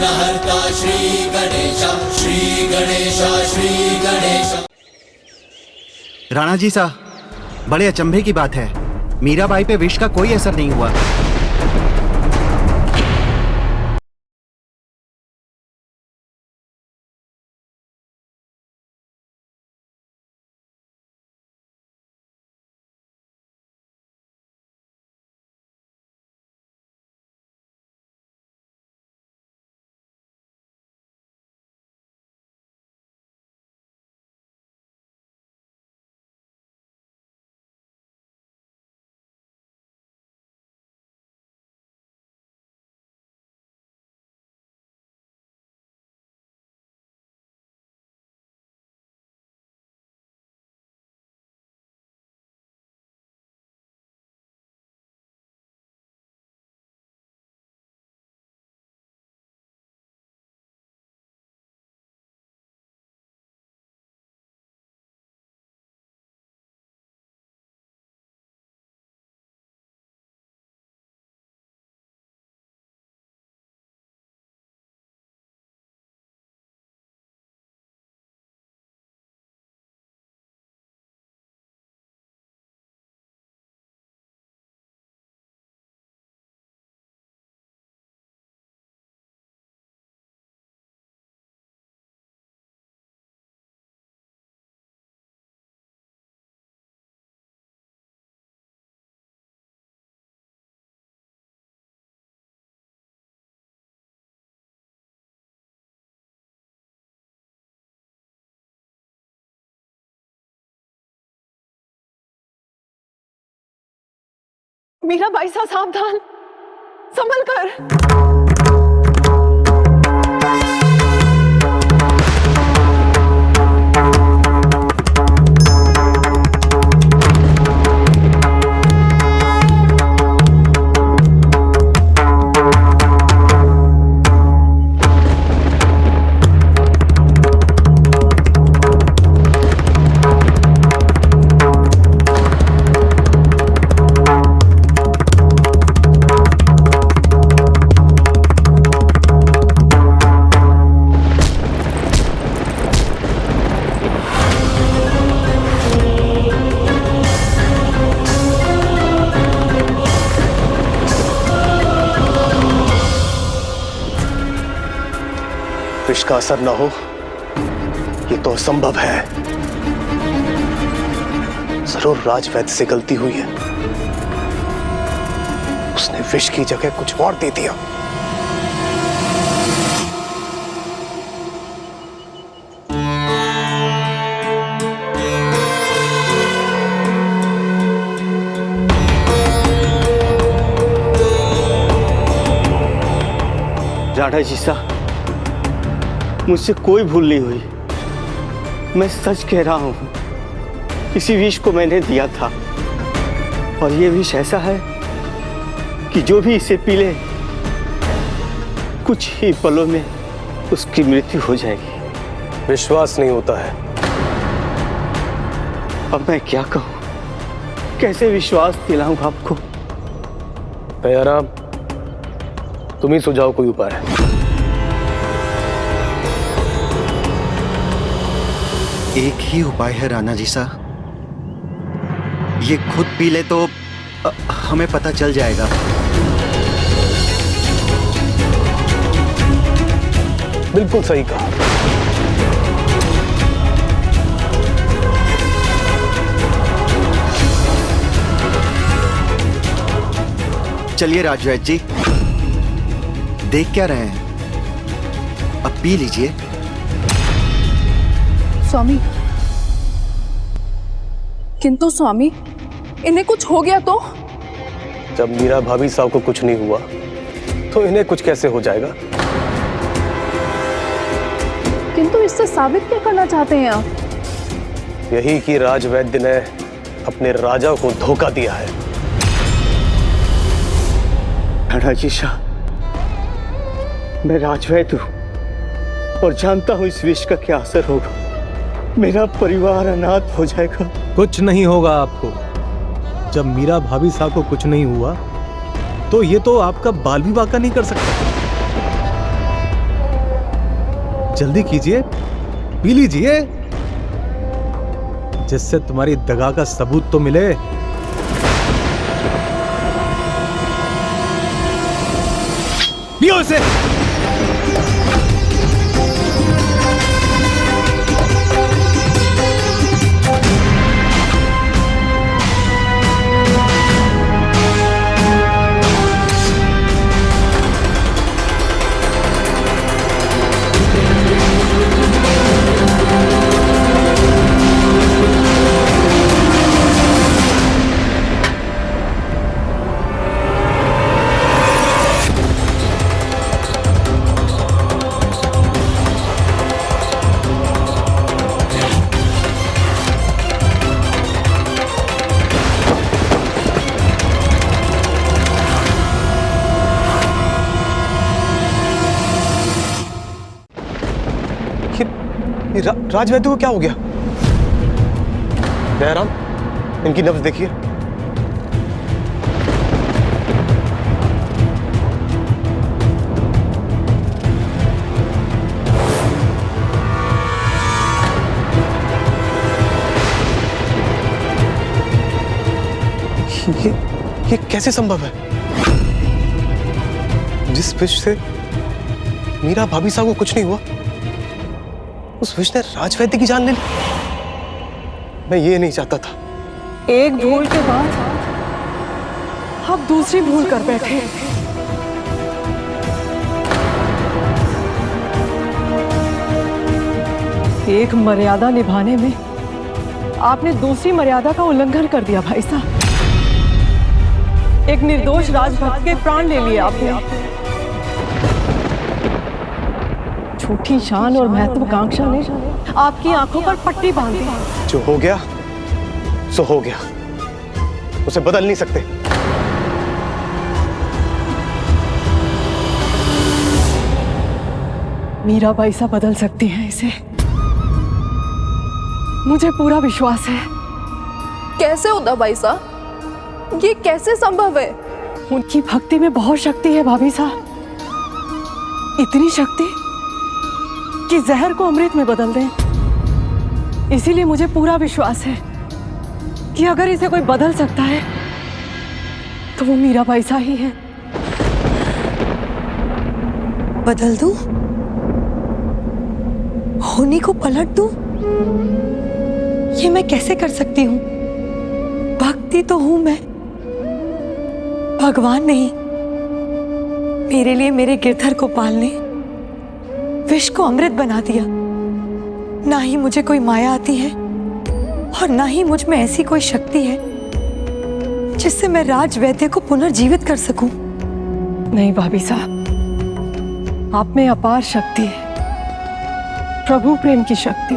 विघ्नहर्ता श्री गणेश, श्री गणेश, श्री गणेश। राणा जी साहब, बड़े अचंभे की बात है, मीराबाई पे विष का कोई असर नहीं हुआ। मीराबाई साहब सावधान, संभल कर। विष का असर न हो, ये तो असंभव है। जरूर राजवैद्य से गलती हुई है, उसने विष की जगह कुछ और दे दिया। राणा जी साहब, मुझसे कोई भूल नहीं हुई। मैं सच कह रहा हूं, इसी विष को मैंने दिया था, और ये विष ऐसा है कि जो भी इसे पी ले, कुछ ही पलों में उसकी मृत्यु हो जाएगी। विश्वास नहीं होता है। अब मैं क्या कहूं, कैसे विश्वास दिलाऊं आपको? दयाराम, तुम ही सुझाओ कोई उपाय। एक ही उपाय है राणा जी साहब, ये खुद पी ले तो हमें पता चल जाएगा। बिल्कुल सही कहा। चलिए राजवैद्य जी, देख क्या रहे हैं, अब पी लीजिए। स्वामी, किंतु स्वामी, इन्हें कुछ हो गया तो? जब मीरा भाभी साहब को कुछ नहीं हुआ, तो इन्हें कुछ कैसे हो जाएगा? किंतु इससे साबित क्या करना चाहते हैं आप? यही कि राजवैद्य ने अपने राजा को धोखा दिया है। राणा जी साहब, मैं राजवैद्य हूं और जानता हूं इस विष का क्या असर होगा। मेरा परिवार अनाथ हो जाएगा। कुछ नहीं होगा आपको। जब मीरा भाभी साहब को कुछ नहीं हुआ, तो ये तो आपका बाल भी बांका नहीं कर सकता। जल्दी कीजिए, पी लीजिए, जिससे तुम्हारी दगा का सबूत तो मिले। पियो इसे। राज वैद्य को क्या हो गया? दयाराम, इनकी नब्ज देखिए। ये कैसे संभव है? जिस विष से मीरा भाभी साहब को कुछ नहीं हुआ, उस विष ने राज वैद्य की जान ले ली। मैं ये नहीं चाहता था। एक भूल के बाद आप दूसरी भूल कर बैठे। एक मर्यादा निभाने में आपने दूसरी मर्यादा का उल्लंघन कर दिया भाई साहब। एक निर्दोष राजभक्त के प्राण ले लिए आपने। झूठी शान और महत्वाकांक्षा ने आपकी आंखों पर पट्टी बांध दी। जो हो गया सो हो गया, उसे बदल नहीं सकते। मीराबाई सा बदल सकती हैं इसे, मुझे पूरा विश्वास है। कैसे होता भाई साहब? ये कैसे संभव है? उनकी भक्ति में बहुत शक्ति है भाभी साहब, इतनी शक्ति कि जहर को अमृत में बदल दें। इसीलिए मुझे पूरा विश्वास है कि अगर इसे कोई बदल सकता है तो वो मीराबाई सा ही है। बदल दूं? होनी को पलट दूं? ये मैं कैसे कर सकती हूँ? भक्ति तो हूं मैं, भगवान नहीं। मेरे लिए मेरे गिरधर को पालने विष को अमृत बना दिया। ना ही मुझे कोई माया आती है और ना ही मुझ में ऐसी कोई शक्ति है जिससे मैं राज वैद्य को पुनर्जीवित कर सकूं। नहीं भाभी साहब, आप में अपार शक्ति है, प्रभु प्रेम की शक्ति।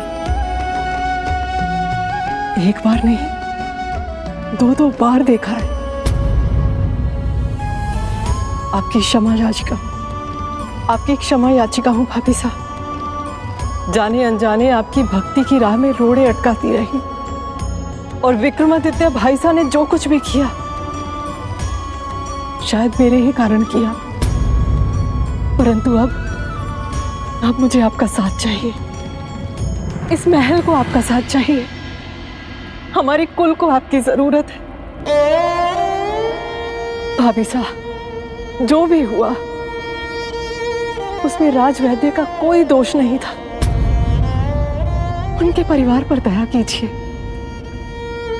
एक बार नहीं, दो बार देखा है। आपकी क्षमा याचिका, आपकी क्षमा याचिका हूं भाभी साहब। जाने अनजाने आपकी भक्ति की राह में रोड़े अटकाती रही, और विक्रमादित्य भाई साहब ने जो कुछ भी किया शायद मेरे ही कारण किया। परंतु अब मुझे आपका साथ चाहिए। इस महल को आपका साथ चाहिए। हमारे कुल को आपकी जरूरत है। भाभी साहब, जो भी हुआ उसमें राज वैद्य का कोई दोष नहीं था। उनके परिवार पर दया कीजिए,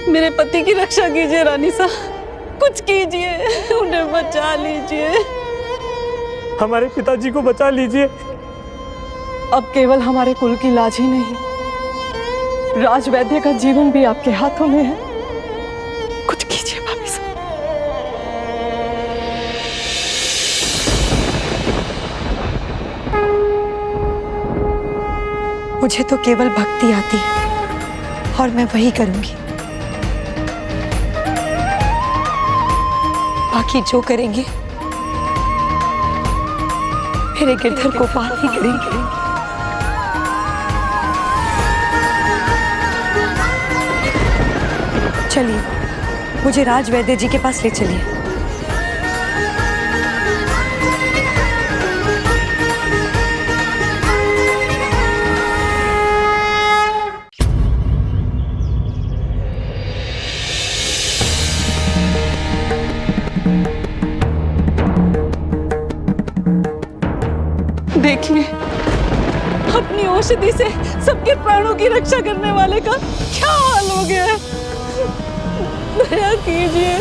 मेरे पति की रक्षा कीजिए। रानी साहब, कुछ कीजिए, उन्हें बचा लीजिए। हमारे पिताजी को बचा लीजिए। अब केवल हमारे कुल की लाज ही नहीं, राज वैद्य का जीवन भी आपके हाथों में है। कुछ कीजिए भाभी साहब। मुझे तो केवल भक्ति आती है और मैं वही करूंगी। बाकी जो करेंगे मेरे गिरधर को पाल ही करेंगे। चलिए, मुझे राज वैद्य जी के पास ले चलिए। देखिए, अपनी औषधि से सबके प्राणों की रक्षा करने वाले का क्या हाल हो गया है। दया कीजिए।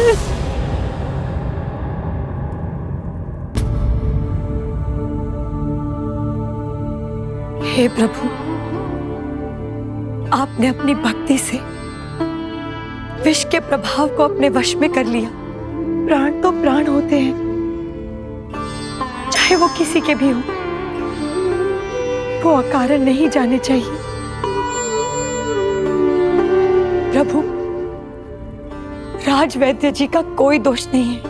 हे प्रभु, आपने अपनी भक्ति से विष के प्रभाव को अपने वश में कर लिया। प्राण तो प्राण होते हैं, चाहे वो किसी के भी हो, वो अकारण नहीं जाने चाहिए। प्रभु, राजवैद्य जी का कोई दोष नहीं है।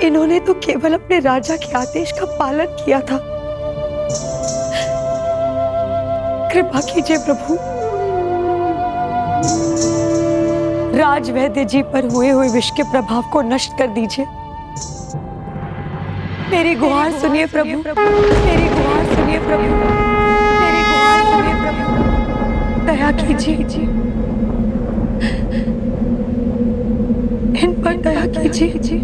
इन्होंने तो केवल अपने राजा के आदेश का पालन किया था। कृपा कीजिए प्रभु, राजवैद्य जी पर हुए विष के प्रभाव को नष्ट कर दीजिए। मेरी गुहार सुनिए प्रभु, मेरी गुहार सुनिए प्रभु, मेरी गुहार सुनिए प्रभु। दया कीजिए, इन पर दया कीजिए।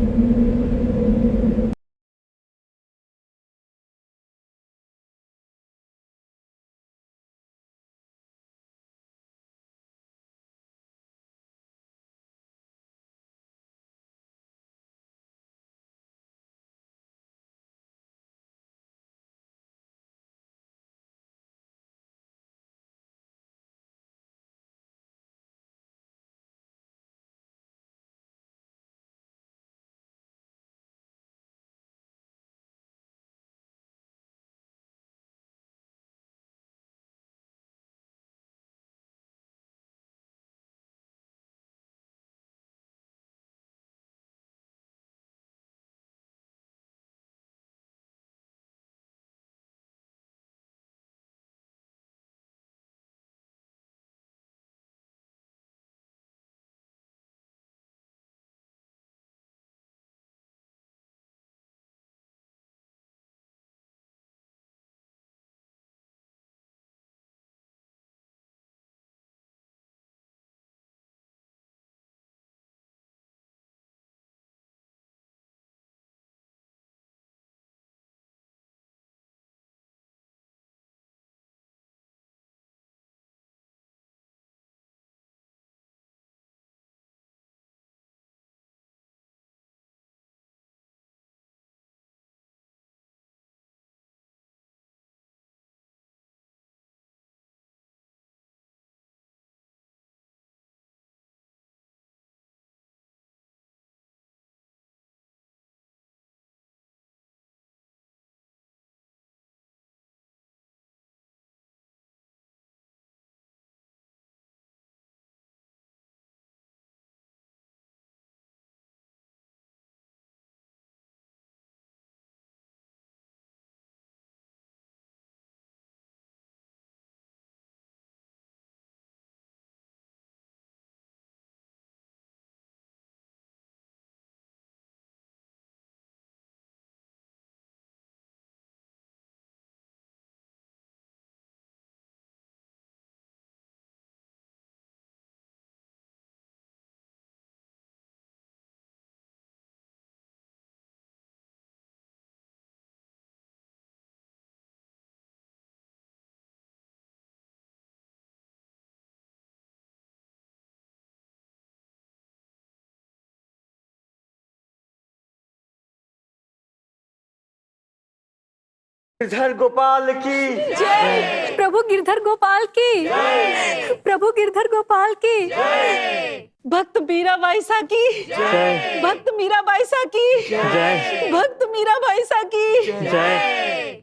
गिरधर गोपाल की जय। प्रभु गिरधर गोपाल की जय। प्रभु गिरधर गोपाल की जय। भक्त मीराबाई सा की जय। भक्त मीराबाई सा की जय। भक्त मीराबाई सा की जय।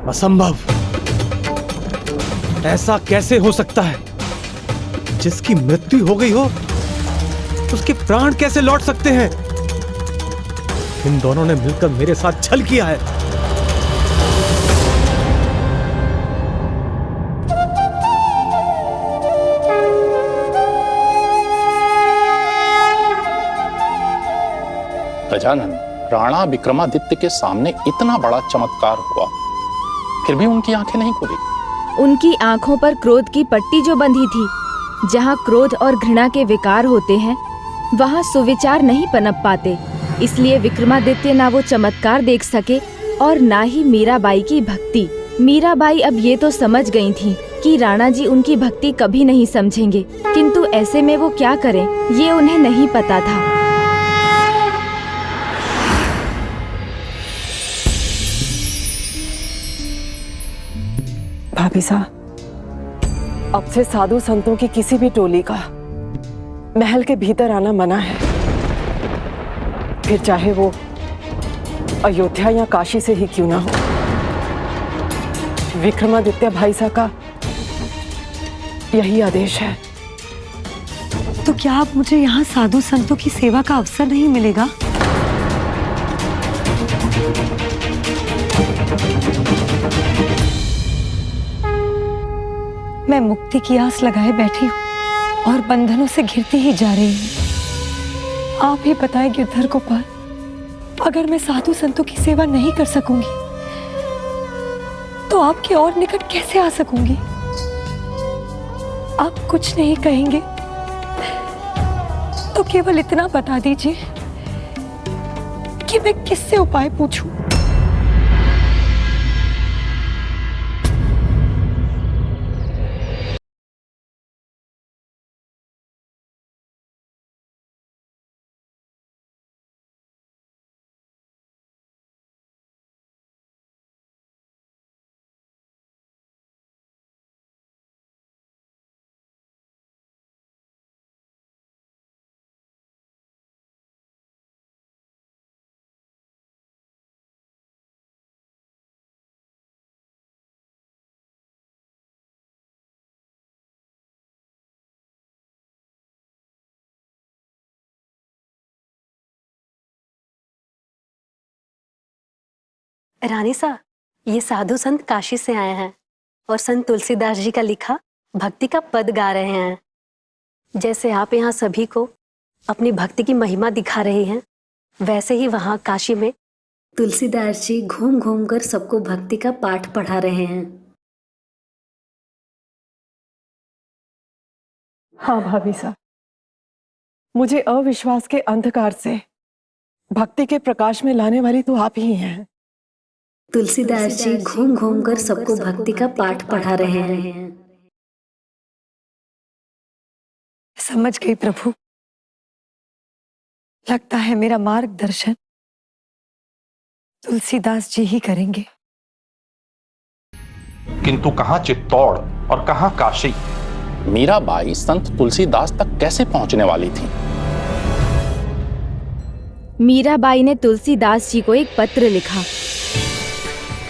असंभव। ऐसा कैसे हो सकता है? जिसकी मृत्यु हो गई हो उसके प्राण कैसे लौट सकते हैं? इन दोनों ने मिलकर मेरे साथ छल किया है। गजानन, राणा विक्रमादित्य के सामने इतना बड़ा चमत्कार हुआ, फिर भी उनकी आंखें नहीं खुली। उनकी आंखों पर क्रोध की पट्टी जो बंधी थी। जहाँ क्रोध और घृणा के विकार होते हैं वहाँ सुविचार नहीं पनप पाते। इसलिए विक्रमादित्य ना वो चमत्कार देख सके और ना ही मीराबाई की भक्ति। मीराबाई अब ये तो समझ गई थी कि राणा जी उनकी भक्ति कभी नहीं समझेंगे, किंतु ऐसे में वो क्या करें ये उन्हें नहीं पता था। भाभी साहब, अब से साधु संतों की किसी भी टोली का महल के भीतर आना मना है, फिर चाहे वो अयोध्या या काशी से ही क्यों ना हो। विक्रमादित्य भाई साहब का यही आदेश है। तो क्या अब मुझे यहाँ साधु संतों की सेवा का अवसर नहीं मिलेगा? मैं मुक्ति की आस लगाए बैठी हूँ और बंधनों से घिरती ही जा रही हूँ। आप ही बताएं गिरधर गोपाल, अगर मैं साधु संतों की सेवा नहीं कर सकूंगी तो आपके और निकट कैसे आ सकूंगी? आप कुछ नहीं कहेंगे तो केवल इतना बता दीजिए कि मैं किससे उपाय पूछूं? रानी सा, ये साधु संत काशी से आए हैं और संत तुलसीदास जी का लिखा भक्ति का पद गा रहे हैं। जैसे आप यहाँ सभी को अपनी भक्ति की महिमा दिखा रही हैं, वैसे ही वहाँ काशी में तुलसीदास जी घूम घूम कर सबको भक्ति का पाठ पढ़ा रहे हैं। हाँ भाभी साहब, मुझे अविश्वास के अंधकार से भक्ति के प्रकाश में लाने वाली तो आप ही हैं। तुलसीदास जी घूम घूम कर सबको भक्ति का पाठ पढ़ा रहे हैं। समझ गई प्रभु, लगता है मेरा मार्गदर्शन तुलसीदास जी ही करेंगे। किंतु कहां चित्तौड़ और कहां काशी? मीराबाई संत तुलसीदास तक कैसे पहुंचने वाली थी? मीराबाई ने तुलसीदास जी को एक पत्र लिखा।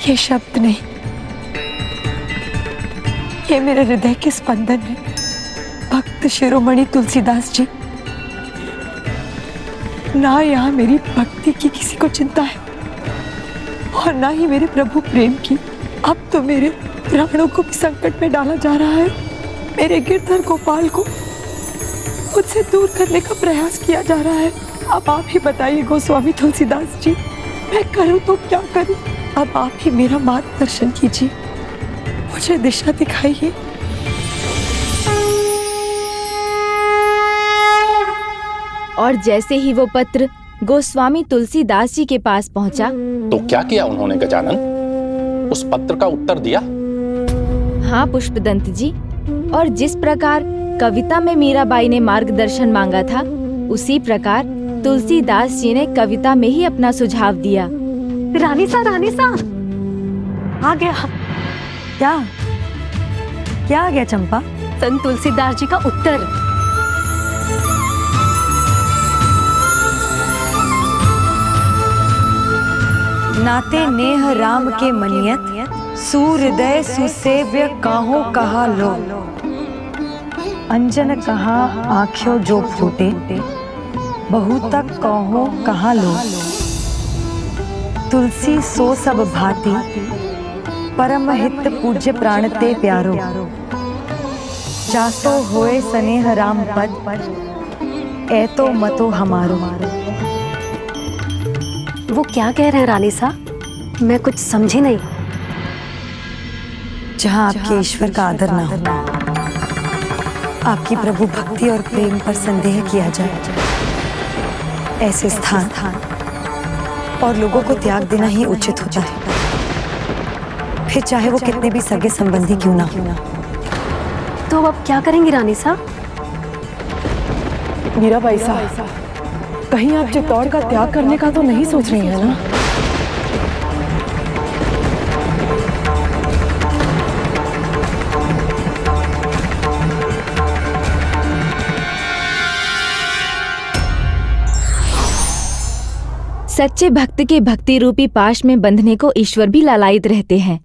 ये शब्द नहीं, ये मेरे हृदय के स्पंदन है। भक्त शिरोमणि तुलसीदास जी, ना यहाँ मेरी भक्ति की किसी को चिंता है और ना ही मेरे प्रभु प्रेम की। अब तो मेरे प्राणों को भी संकट में डाला जा रहा है। मेरे गिरधर गोपाल को मुझसे दूर करने का प्रयास किया जा रहा है। अब आप ही बताइए गोस्वामी तुलसीदास जी, मैं करूं तो क्या करूं? अब आप ही मेरा मार्गदर्शन कीजिए, मुझे दिशा दिखाइए। और जैसे ही वो पत्र गोस्वामी तुलसीदास जी के पास पहुंचा तो क्या किया उन्होंने गजानन? उस पत्र का उत्तर दिया? हाँ पुष्पदंत जी, और जिस प्रकार कविता में मीराबाई ने मार्गदर्शन मांगा था, उसी प्रकार तुलसीदास जी ने कविता में ही अपना सुझाव दिया। रानी सा आ गया। क्या आ गया चंपा? संत तुलसीदास जी का उत्तर। नाते नेह राम के मनियत, सूर्यदय सुसेव्य काहो कहा लो। अंजन कहा आँखों जो फूटे, बहु तक कहो कहा लो। तुलसी सो सब भांति, परम हित पूज्य प्राण ते प्यारो। जासो होए स्नेह राम पद, ऐतो मतो हमारो। वो क्या कह रहे हैं रानी सा? मैं कुछ समझी नहीं। जहां आपके ईश्वर का आदर ना हो, आपकी प्रभु भक्ति और प्रेम पर संदेह किया जाए, ऐसे स्थान और लोगों को त्याग देना ही उचित होता है, फिर चाहे वो कितने भी सगे संबंधी क्यों ना हो। तो अब क्या करेंगी रानी साहब? मीराबाई साहब, कहीं आप चित्तौड़ का त्याग करने का तो नहीं सोच रही हैं ना? सच्चे भक्त के भक्ति रूपी पाश में बंधने को ईश्वर भी लालायित रहते हैं।